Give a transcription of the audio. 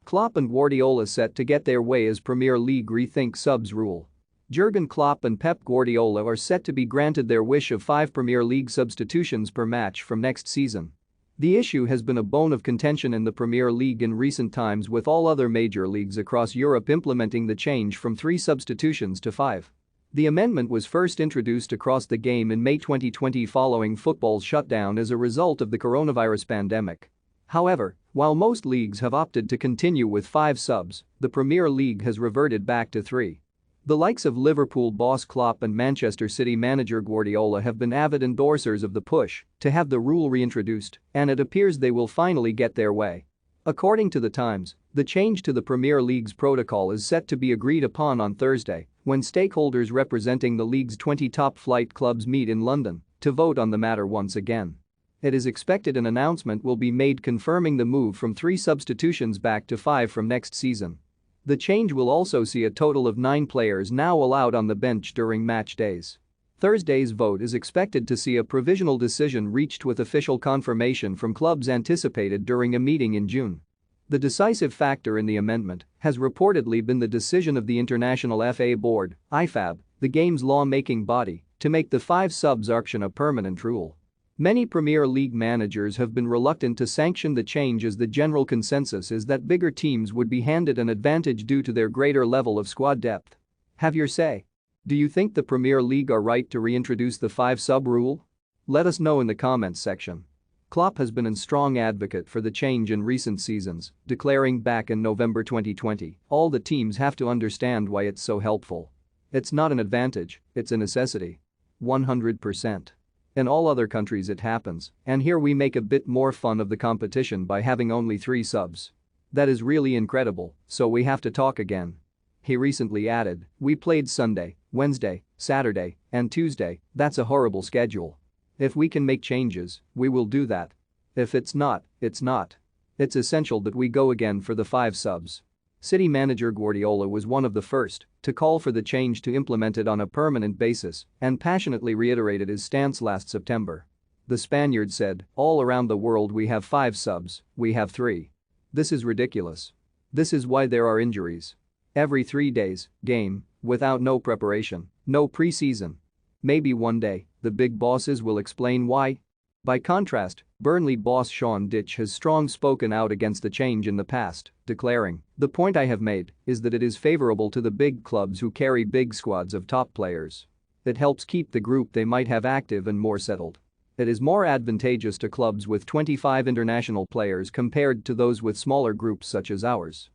Klopp and Guardiola set to get their way as Premier League rethink subs rule. Jurgen Klopp and Pep Guardiola are set to be granted their wish of 5 Premier League substitutions per match from next season. The issue has been a bone of contention in the Premier League in recent times, with all other major leagues across Europe implementing the change from 3 substitutions to 5. The amendment was first introduced across the game in May 2020 following football's shutdown as a result of the coronavirus pandemic. However, while most leagues have opted to continue with 5 subs, the Premier League has reverted back to 3. The likes of Liverpool boss Klopp and Manchester City manager Guardiola have been avid endorsers of the push to have the rule reintroduced, and it appears they will finally get their way. According to The Times, the change to the Premier League's protocol is set to be agreed upon on Thursday, when stakeholders representing the league's 20 top-flight clubs meet in London to vote on the matter once again. It is expected an announcement will be made confirming the move from 3 substitutions back to 5 from next season. The change will also see a total of 9 players now allowed on the bench during match days. Thursday's vote is expected to see a provisional decision reached with official confirmation from clubs anticipated during a meeting in June. The decisive factor in the amendment has reportedly been the decision of the International FA Board, IFAB, the game's law-making body, to make the 5 subs option a permanent rule. Many Premier League managers have been reluctant to sanction the change, as the general consensus is that bigger teams would be handed an advantage due to their greater level of squad depth. Have your say. Do you think the Premier League are right to reintroduce the 5 sub rule? Let us know in the comments section. Klopp has been a strong advocate for the change in recent seasons, declaring back in November 2020, "All the teams have to understand why it's so helpful. It's not an advantage, it's a necessity." 100%. In all other countries it happens, and here we make a bit more fun of the competition by having only 3 subs. That is really incredible, so we have to talk again. He recently added, "We played Sunday, Wednesday, Saturday, and Tuesday, that's a horrible schedule. If we can make changes, we will do that. If it's not, it's not. It's essential that we go again for the 5 subs." City manager Guardiola was one of the first to call for the change to implement it on a permanent basis and passionately reiterated his stance last September. The Spaniard said, "All around the world we have 5 subs, we have 3. This is ridiculous. This is why there are injuries. Every 3 days, game, without no preparation, no pre-season. Maybe one day, the big bosses will explain why." By contrast, Burnley boss Sean Dyche has strongly spoken out against the change in the past, declaring, "The point I have made is that it is favorable to the big clubs who carry big squads of top players. It helps keep the group they might have active and more settled. It is more advantageous to clubs with 25 international players compared to those with smaller groups such as ours."